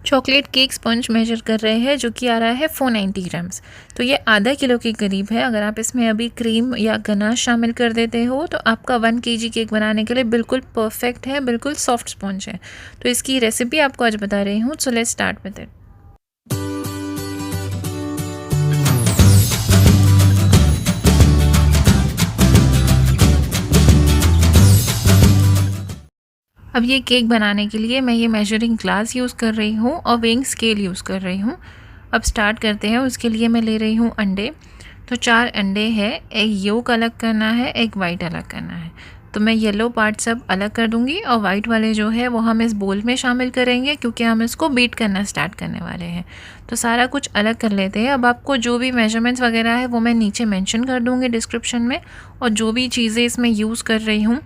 Chocolate cake sponge major कर रहे हैं जो कि आ रहा है 490 ग्राम्स। तो ये आधा किलो के करीब है। अगर आप इसमें अभी क्रीम या गनाश शामिल कर देते हो तो आपका 1 केजी केक बनाने के लिए बिल्कुल परफेक्ट है, बिल्कुल सॉफ्ट स्पंज है। तो इसकी रेसिपी आपको आज बता रही हूँ। So let's start with it. अब ये केक बनाने के लिए मैं ये मेजरिंग ग्लास यूज़ कर रही हूँ और वेइंग स्केल यूज़ कर रही हूँ। अब स्टार्ट करते हैं। उसके लिए मैं ले रही हूँ अंडे। तो 4 अंडे हैं। एक येल्लो अलग करना है, एक वाइट अलग करना है। तो मैं येलो पार्ट सब अलग कर दूँगी और वाइट वाले जो है वो हम इस बोल में शामिल करेंगे क्योंकि हम इसको बीट करना स्टार्ट करने वाले हैं। तो सारा कुछ अलग कर लेते हैं। अब आपको जो भी मेजरमेंट्स वगैरह है वो मैं नीचे मेंशन कर दूँगी डिस्क्रिप्शन में, और जो भी चीज़ें इसमें यूज़ कर रही हूँ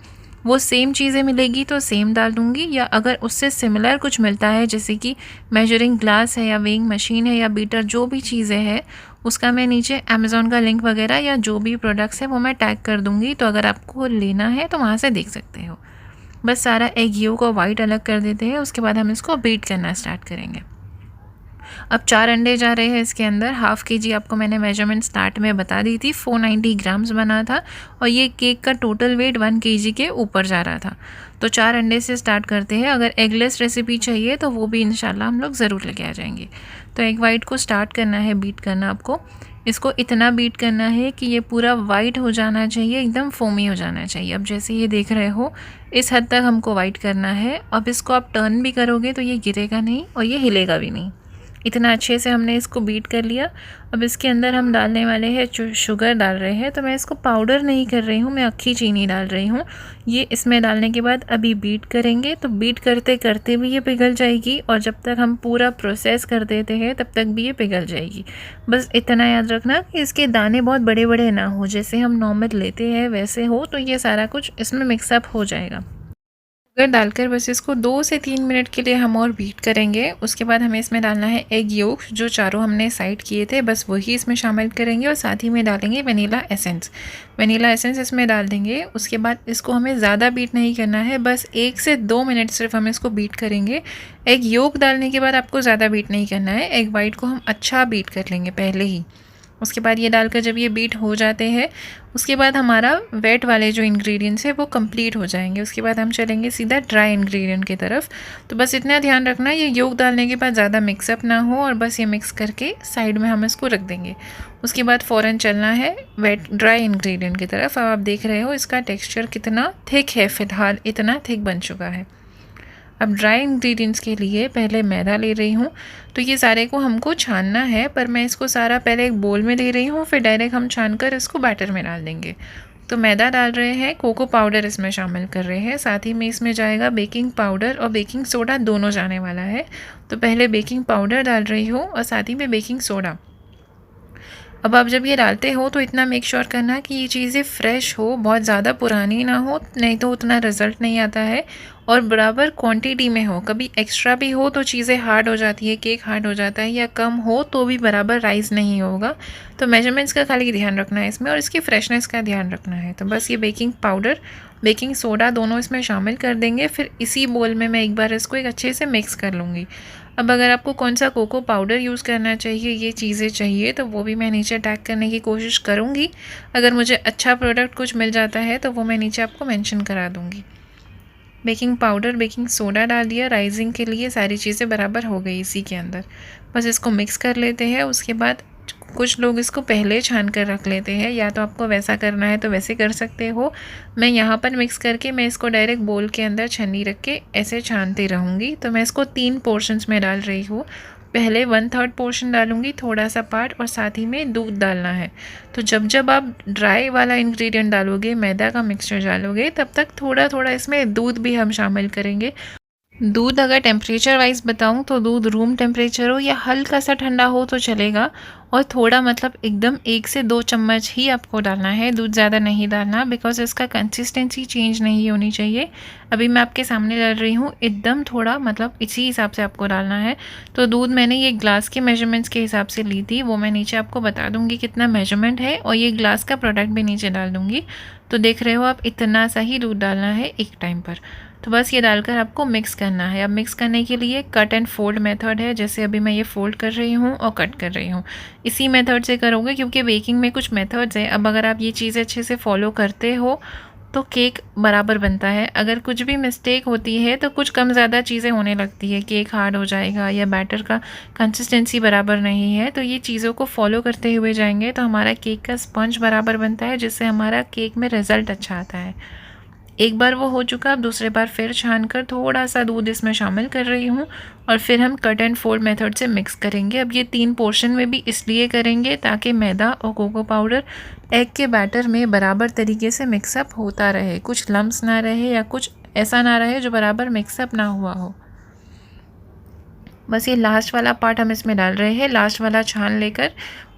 वो सेम चीज़ें मिलेगी तो सेम डाल दूँगी, या अगर उससे सिमिलर कुछ मिलता है जैसे कि मेजरिंग ग्लास है या वेइंग मशीन है या बीटर, जो भी चीज़ें हैं उसका मैं नीचे अमेज़ॉन का लिंक वगैरह या जो भी प्रोडक्ट्स है वो मैं टैग कर दूँगी। तो अगर आपको लेना है तो वहाँ से देख सकते हो। बस सारा एग येल्लो को वाइट अलग कर देते हैं। उसके बाद हम इसको बीट करना स्टार्ट करेंगे। अब 4 अंडे जा रहे हैं इसके अंदर। हाफ़ केजी आपको मैंने मेजरमेंट स्टार्ट में बता दी थी, 490 ग्राम्स बना था और ये केक का टोटल वेट 1 केजी के ऊपर जा रहा था। तो 4 अंडे से स्टार्ट करते हैं। अगर एगलेस रेसिपी चाहिए तो वो भी इंशाल्लाह हम लोग ज़रूर लेके आ जाएंगे। तो एग वाइट को स्टार्ट करना है बीट करना। आपको इसको इतना बीट करना है कि ये पूरा वाइट हो जाना चाहिए, एकदम फोमी हो जाना चाहिए। अब जैसे ये देख रहे हो इस हद तक हमको वाइट करना है। अब इसको आप टर्न भी करोगे तो ये गिरेगा नहीं और ये हिलेगा भी नहीं। इतना अच्छे से हमने इसको बीट कर लिया। अब इसके अंदर हम डालने वाले हैं शुगर डाल रहे हैं। तो मैं इसको पाउडर नहीं कर रही हूँ, मैं अक्खी चीनी डाल रही हूँ। ये इसमें डालने के बाद अभी बीट करेंगे। तो बीट करते करते भी ये पिघल जाएगी और जब तक हम पूरा प्रोसेस कर देते हैं तब तक भी ये पिघल जाएगी। बस इतना याद रखना कि इसके दाने बहुत बड़े बड़े ना हो, जैसे हम नॉर्मल लेते हैं वैसे हो, तो ये सारा कुछ इसमें मिक्सअप हो जाएगा। शुगर डालकर बस इसको 2 से 3 मिनट के लिए हम और बीट करेंगे। उसके बाद हमें इसमें डालना है एग योक, जो चारों हमने साइड किए थे बस वही इसमें शामिल करेंगे और साथ ही में डालेंगे वनीला एसेंस। वनीला एसेंस इसमें डाल देंगे। उसके बाद इसको हमें ज़्यादा बीट नहीं करना है, बस 1 से 2 मिनट सिर्फ हम इसको बीट करेंगे। एग योक डालने के बाद आपको ज़्यादा बीट नहीं करना है। एग वाइट को हम अच्छा बीट कर लेंगे पहले ही। उसके बाद ये डालकर जब ये बीट हो जाते हैं उसके बाद हमारा वेट वाले जो इंग्रेडिएंट्स है वो कंप्लीट हो जाएंगे। उसके बाद हम चलेंगे सीधा ड्राई इंग्रेडिएंट की तरफ। तो बस इतना ध्यान रखना ये योग डालने के बाद ज़्यादा मिक्सअप ना हो और बस ये मिक्स करके साइड में हम इसको रख देंगे। उसके बाद फ़ौरन चलना है वेट ड्राई इंग्रेडिएंट की तरफ। अब आप देख रहे हो इसका टेक्स्चर कितना थिक है, फ़िलहाल इतना थिक बन चुका है। अब ड्राई इंग्रेडिएंट्स के लिए पहले मैदा ले रही हूँ। तो ये सारे को हमको छानना है, पर मैं इसको सारा पहले एक बोल में ले रही हूँ, फिर डायरेक्ट हम छान कर इसको बैटर में डाल देंगे। तो मैदा डाल रहे हैं, कोको पाउडर इसमें शामिल कर रहे हैं, साथ ही में इसमें जाएगा बेकिंग पाउडर और बेकिंग सोडा, दोनों जाने वाला है। तो पहले बेकिंग पाउडर डाल रही हूँ और साथ ही में बेकिंग सोडा। अब आप जब ये डालते हो तो इतना मेक श्योर करना कि ये चीज़ें फ़्रेश हो, बहुत ज़्यादा पुरानी ना हो, नहीं तो उतना रिज़ल्ट नहीं आता है, और बराबर क्वांटिटी में हो। कभी एक्स्ट्रा भी हो तो चीज़ें हार्ड हो जाती है, केक हार्ड हो जाता है, या कम हो तो भी बराबर राइस नहीं होगा। तो मेजरमेंट्स का खाली ध्यान रखना है इसमें और इसकी फ्रेशनेस का ध्यान रखना है। तो बस ये बेकिंग पाउडर बेकिंग सोडा दोनों इसमें शामिल कर देंगे। फिर इसी बोल में मैं एक बार इसको एक अच्छे से मिक्स कर लूँगी। अब अगर आपको कौन सा कोको पाउडर यूज़ करना चाहिए, ये चीज़ें चाहिए, तो वो भी मैं नीचे टैग करने की कोशिश करूँगी। अगर मुझे अच्छा प्रोडक्ट कुछ मिल जाता है तो वो मैं नीचे आपको मेंशन करा दूँगी। बेकिंग पाउडर बेकिंग सोडा डाल दिया राइजिंग के लिए, सारी चीज़ें बराबर हो गई इसी के अंदर। बस इसको मिक्स कर लेते हैं। उसके बाद कुछ लोग इसको पहले छान कर रख लेते हैं, या तो आपको वैसा करना है तो वैसे कर सकते हो। मैं यहाँ पर मिक्स करके मैं इसको डायरेक्ट बोल के अंदर छन्नी रख के ऐसे छानती रहूँगी। तो मैं इसको 3 पोर्शंस में डाल रही हूँ। पहले 1/3 पोर्शन डालूँगी, थोड़ा सा पार्ट, और साथ ही में दूध डालना है। तो जब जब आप ड्राई वाला इंग्रेडिएंट डालोगे, मैदा का मिक्सचर डालोगे, तब तक थोड़ा थोड़ा इसमें दूध भी हम शामिल करेंगे। दूध अगर टेम्परेचर वाइज बताऊं तो दूध रूम टेम्परेचर हो या हल्का सा ठंडा हो तो चलेगा, और थोड़ा मतलब एकदम 1 से 2 चम्मच ही आपको डालना है, दूध ज़्यादा नहीं डालना, बिकॉज इसका कंसिस्टेंसी चेंज नहीं होनी चाहिए। अभी मैं आपके सामने डाल रही हूँ, एकदम थोड़ा मतलब इसी हिसाब से आपको डालना है। तो दूध मैंने ये ग्लास के मेजरमेंट्स के हिसाब से ली थी, वो मैं नीचे आपको बता दूँगी कितना मेजरमेंट है, और ये ग्लास का प्रोडक्ट भी नीचे डाल दूँगी। तो देख रहे हो आप, इतना सा ही दूध डालना है एक टाइम पर। तो बस ये डालकर आपको मिक्स करना है। अब मिक्स करने के लिए कट एंड फोल्ड मेथड है, जैसे अभी मैं ये फ़ोल्ड कर रही हूँ और कट कर रही हूँ। इसी मेथड से करोगे क्योंकि बेकिंग में कुछ मेथड्स हैं। अब अगर आप ये चीज़ें अच्छे से फॉलो करते हो तो केक बराबर बनता है। अगर कुछ भी मिस्टेक होती है तो कुछ कम ज़्यादा चीज़ें होने लगती है, केक हार्ड हो जाएगा या बैटर का कंसिस्टेंसी बराबर नहीं है। तो ये चीज़ों को फॉलो करते हुए जाएंगे तो हमारा केक का स्पंज बराबर बनता है, जिससे हमारा केक में रिज़ल्ट अच्छा आता है। एक बार वो हो चुका, अब दूसरे बार फिर छान कर थोड़ा सा दूध इसमें शामिल कर रही हूँ और फिर हम कट एंड फोल्ड मेथड से मिक्स करेंगे। अब ये 3 पोर्शन में भी इसलिए करेंगे ताकि मैदा और कोको पाउडर एग के बैटर में बराबर तरीके से मिक्सअप होता रहे, कुछ लम्स ना रहे या कुछ ऐसा ना रहे जो बराबर मिक्सअप ना हुआ हो। बस ये लास्ट वाला पार्ट हम इसमें डाल रहे हैं। लास्ट वाला छान लेकर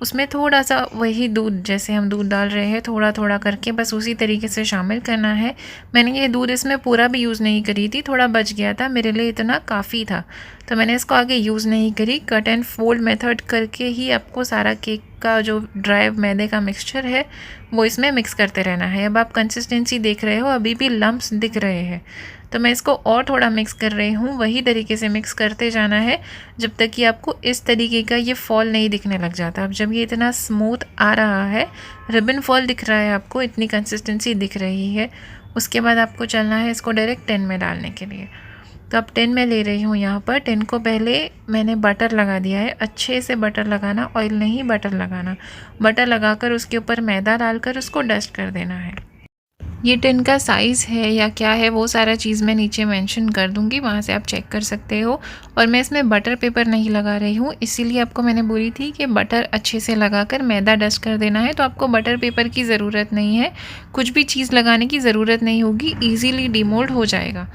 उसमें थोड़ा सा वही दूध, जैसे हम दूध डाल रहे हैं थोड़ा थोड़ा करके, बस उसी तरीके से शामिल करना है। मैंने ये दूध इसमें पूरा भी यूज़ नहीं करी थी, थोड़ा बच गया था, मेरे लिए इतना काफ़ी था तो मैंने इसको आगे यूज़ नहीं करी। कट एंड फोल्ड मेथड करके ही आपको सारा केक का जो ड्राई मैदे का मिक्सचर है वो इसमें मिक्स करते रहना है। अब आप कंसिस्टेंसी देख रहे हो, अभी भी लम्प्स दिख रहे हैं तो मैं इसको और थोड़ा मिक्स कर रही हूँ। वही तरीके से मिक्स करते जाना है जब तक कि आपको इस तरीके का ये फॉल नहीं दिखने लग जाता। अब जब ये इतना स्मूथ आ रहा है, रिबन फॉल दिख रहा है आपको, इतनी कंसिस्टेंसी दिख रही है, उसके बाद आपको चलना है इसको डायरेक्ट 10 में डालने के लिए। तो अब 10 में ले रही हूँ यहाँ पर। 10 को पहले मैंने बटर लगा दिया है, अच्छे से बटर लगाना, ऑयल नहीं बटर लगाना। बटर लगाकर उसके ऊपर मैदा डालकर उसको डस्ट कर देना है। ये 10 का साइज़ है या क्या है वो सारा चीज़ मैं नीचे मेंशन कर दूँगी, वहाँ से आप चेक कर सकते हो। और मैं इसमें बटर पेपर नहीं लगा रही हूँ, इसीलिए आपको मैंने बोली थी कि बटर अच्छे से लगाकर मैदा डस्ट कर देना है। तो आपको बटर पेपर की ज़रूरत नहीं है, कुछ भी चीज़ लगाने की ज़रूरत नहीं होगी, ईज़िली डिमोल्ड हो जाएगा।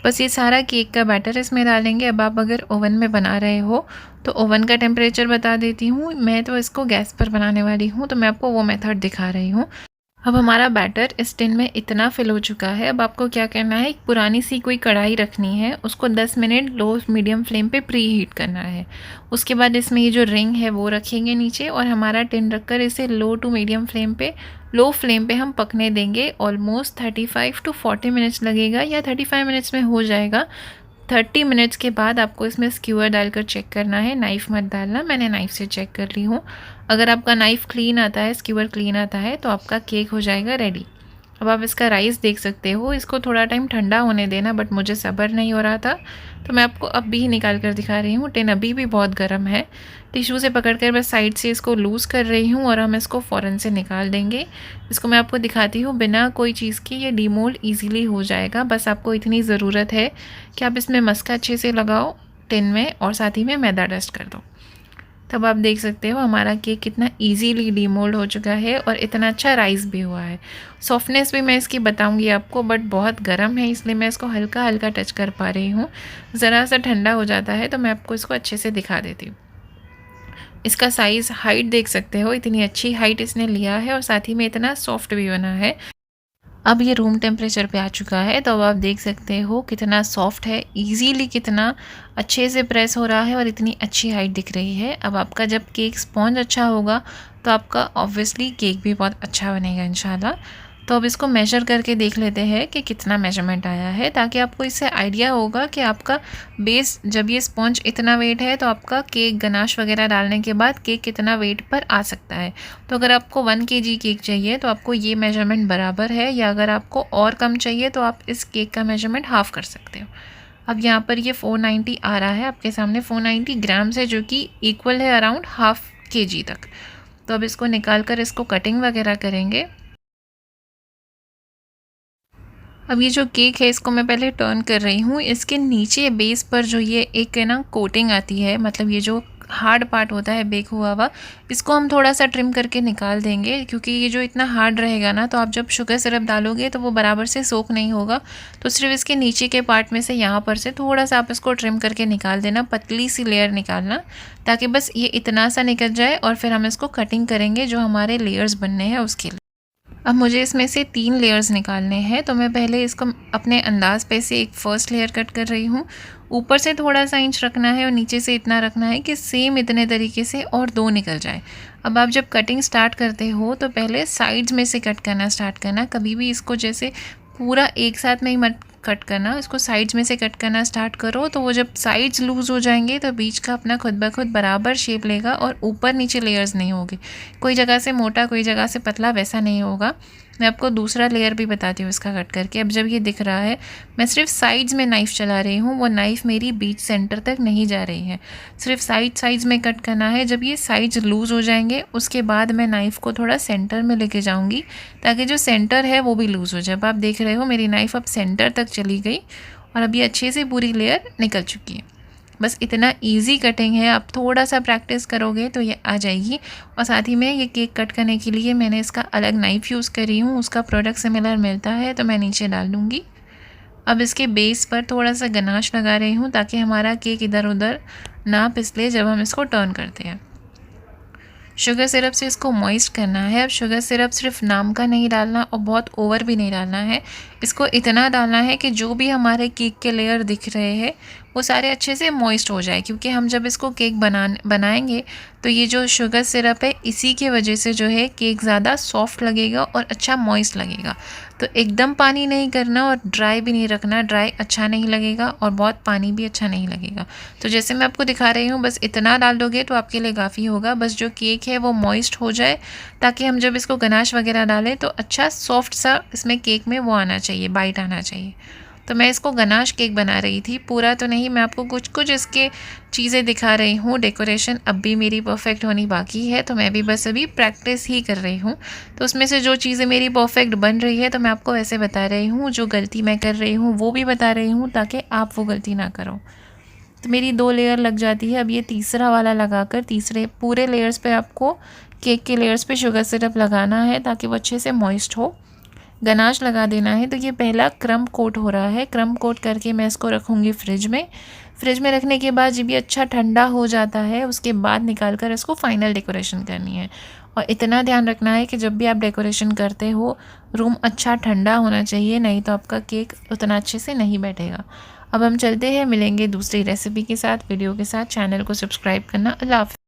बस ये सारा केक का बैटर इसमें डालेंगे। अब आप अगर ओवन में बना रहे हो तो ओवन का टेम्परेचर बता देती हूँ। मैं तो इसको गैस पर बनाने वाली हूँ तो मैं आपको वो मेथड दिखा रही हूँ। अब हमारा बैटर इस टिन में इतना फिल हो चुका है। अब आपको क्या करना है, एक पुरानी सी कोई कढ़ाई रखनी है, उसको 10 मिनट लो मीडियम फ्लेम पे प्री हीट करना है। उसके बाद इसमें ये जो रिंग है वो रखेंगे नीचे और हमारा टिन रखकर इसे लो टू मीडियम फ्लेम पे, लो फ्लेम पे हम पकने देंगे। ऑलमोस्ट 35 टू 40 मिनट्स लगेगा या 35 मिनट्स में हो जाएगा। 30 मिनट्स के बाद आपको इसमें स्क्यूअर डालकर चेक करना है, नाइफ़ मत डालना, मैंने नाइफ़ से चेक कर ली हूँ। अगर आपका नाइफ़ क्लीन आता है, स्क्यूअर क्लीन आता है तो आपका केक हो जाएगा रेडी। अब आप इसका राइस देख सकते हो, इसको थोड़ा टाइम ठंडा होने देना, बट मुझे सब्र नहीं हो रहा था तो मैं आपको अब भी निकाल कर दिखा रही हूँ। टिन अभी भी बहुत गर्म है। टिश्यू से पकड़कर बस साइड से इसको लूज़ कर रही हूँ और हम इसको फ़ौरन से निकाल देंगे। इसको मैं आपको दिखाती हूँ, बिना कोई चीज़ के ये डीमोल्ड ईज़िली हो जाएगा। बस आपको इतनी ज़रूरत है कि आप इसमें मस्का अच्छे से लगाओ टिन में और साथ ही में मैदा डस्ट कर दो। तब आप देख सकते हो हमारा केक कितना इजीली डीमोल्ड हो चुका है और इतना अच्छा राइस भी हुआ है। सॉफ्टनेस भी मैं इसकी बताऊंगी आपको, बट बहुत गर्म है इसलिए मैं इसको हल्का हल्का टच कर पा रही हूँ। ज़रा सा ठंडा हो जाता है तो मैं आपको इसको अच्छे से दिखा देती हूँ। इसका साइज़, हाइट देख सकते हो, इतनी अच्छी हाइट इसने लिया है और साथ ही में इतना सॉफ्ट भी बना है। अब ये रूम टेम्परेचर पे आ चुका है तो अब आप देख सकते हो कितना सॉफ्ट है, इजीली कितना अच्छे से प्रेस हो रहा है और इतनी अच्छी हाइट दिख रही है। अब आपका जब केक स्पॉन्ज अच्छा होगा तो आपका ऑब्वियसली केक भी बहुत अच्छा बनेगा इंशाल्लाह। तो अब इसको मेजर करके देख लेते हैं कि कितना मेजरमेंट आया है, ताकि आपको इससे आइडिया होगा कि आपका बेस, जब ये स्पॉन्ज इतना वेट है तो आपका केक गनाश वगैरह डालने के बाद केक कितना वेट पर आ सकता है। तो अगर आपको 1 kg केक चाहिए तो आपको ये मेजरमेंट बराबर है, या अगर आपको और कम चाहिए तो आप इस केक का मेजरमेंट हाफ़ कर सकते हो। अब यहाँ पर ये 490 आ रहा है आपके सामने, 490 ग्राम्स है, जो कि इक्वल है अराउंड ½ kg तक। तो अब इसको निकाल कर इसको कटिंग वगैरह करेंगे। अब ये जो केक है इसको मैं पहले टर्न कर रही हूँ। इसके नीचे बेस पर जो ये एक है ना कोटिंग आती है, मतलब ये जो हार्ड पार्ट होता है बेक हुआ हुआ, इसको हम थोड़ा सा ट्रिम करके निकाल देंगे, क्योंकि ये जो इतना हार्ड रहेगा ना तो आप जब शुगर सिरप डालोगे तो वो बराबर से सोक नहीं होगा। तो सिर्फ इसके नीचे के पार्ट में से, यहाँ पर से थोड़ा सा आप इसको ट्रिम करके निकाल देना, पतली सी लेयर निकालना, ताकि बस ये इतना सा निकल जाए और फिर हम इसको कटिंग करेंगे जो हमारे लेयर्स बनने हैं उसके लिए। अब मुझे इसमें से 3 लेयर्स निकालने हैं, तो मैं पहले इसको अपने अंदाज पे से एक फ़र्स्ट लेयर कट कर रही हूँ। ऊपर से थोड़ा सा इंच रखना है और नीचे से इतना रखना है कि सेम इतने तरीके से और 2 निकल जाए। अब आप जब कटिंग स्टार्ट करते हो तो पहले साइड्स में से कट करना स्टार्ट करना, कभी भी इसको जैसे पूरा एक साथ में ही मत कट करना, इसको साइड्स में से कट करना स्टार्ट करो। तो वो जब साइड्स लूज़ हो जाएंगे तो बीच का अपना खुद ब खुद बराबर शेप लेगा और ऊपर नीचे लेयर्स नहीं होगी, कोई जगह से मोटा कोई जगह से पतला, वैसा नहीं होगा। मैं आपको दूसरा लेयर भी बताती हूँ इसका कट करके। अब जब ये दिख रहा है, मैं सिर्फ साइड्स में नाइफ़ चला रही हूँ, वो नाइफ़ मेरी बीच सेंटर तक नहीं जा रही है, सिर्फ साइड्स में कट करना है। जब ये साइड्स लूज़ हो जाएंगे उसके बाद मैं नाइफ़ को थोड़ा सेंटर में लेके जाऊँगी ताकि जो सेंटर है वो भी लूज़ हो जाए। अब आप देख रहे हो मेरी नाइफ़ अब सेंटर तक चली गई और अब ये अच्छे से पूरी लेयर निकल चुकी है। बस इतना इजी कटिंग है, आप थोड़ा सा प्रैक्टिस करोगे तो ये आ जाएगी। और साथ ही में ये केक कट करने के लिए मैंने इसका अलग नाइफ़ यूज़ करी हूँ, उसका प्रोडक्ट सिमिलर मिलता है तो मैं नीचे डाल दूँगी। अब इसके बेस पर थोड़ा सा गनाश लगा रही हूँ ताकि हमारा केक इधर उधर ना फिसले जब हम इसको टर्न करते हैं। शुगर सिरप से इसको मॉइस्ट करना है। अब शुगर सिरप सिर्फ नाम का नहीं डालना और बहुत ओवर भी नहीं डालना है, इसको इतना डालना है कि जो भी हमारे केक के लेयर दिख रहे हैं वो सारे अच्छे से मॉइस्ट हो जाए, क्योंकि हम जब इसको केक बनाएंगे तो ये जो शुगर सिरप है इसी की वजह से जो है केक ज़्यादा सॉफ्ट लगेगा और अच्छा मॉइस्ट लगेगा। तो एकदम पानी नहीं करना और ड्राई भी नहीं रखना, ड्राई अच्छा नहीं लगेगा और बहुत पानी भी अच्छा नहीं लगेगा। तो जैसे मैं आपको दिखा रही हूँ बस इतना डाल दोगे तो आपके लिए काफ़ी होगा। बस जो केक है वो मॉइस्ट हो जाए ताकि हम जब इसको गनाश वगैरह डालें तो अच्छा सॉफ्ट सा इसमें केक में वो आना चाहिए, बाइट आना चाहिए। तो मैं इसको गनाश केक बना रही थी, पूरा तो नहीं, मैं आपको कुछ कुछ इसके चीज़ें दिखा रही हूँ। डेकोरेशन अब भी मेरी परफेक्ट होनी बाकी है, तो मैं भी बस अभी प्रैक्टिस ही कर रही हूँ। तो उसमें से जो चीज़ें मेरी परफेक्ट बन रही है तो मैं आपको ऐसे बता रही हूँ, जो गलती मैं कर रही हूँ वो भी बता रही हूँ ताकि आप वो गलती ना करो। तो मेरी 2 लेयर लग जाती है। अब ये तीसरा वाला लगाकर तीसरे पूरे लेयर्स पे आपको केक के लेयर्स पे शुगर सिरप लगाना है ताकि वो अच्छे से मॉइस्ट हो। गनाश लगा देना है। तो ये पहला क्रम कोट हो रहा है, क्रम कोट करके मैं इसको रखूँगी फ्रिज में। फ्रिज में रखने के बाद जब ये अच्छा ठंडा हो जाता है उसके बाद निकाल कर इसको फाइनल डेकोरेशन करनी है। और इतना ध्यान रखना है कि जब भी आप डेकोरेशन करते हो रूम अच्छा ठंडा होना चाहिए, नहीं तो आपका केक उतना अच्छे से नहीं बैठेगा। अब हम चलते हैं, मिलेंगे दूसरी रेसिपी के साथ, वीडियो के साथ। चैनल को सब्सक्राइब करना। अल्लाह हाफ़िज़।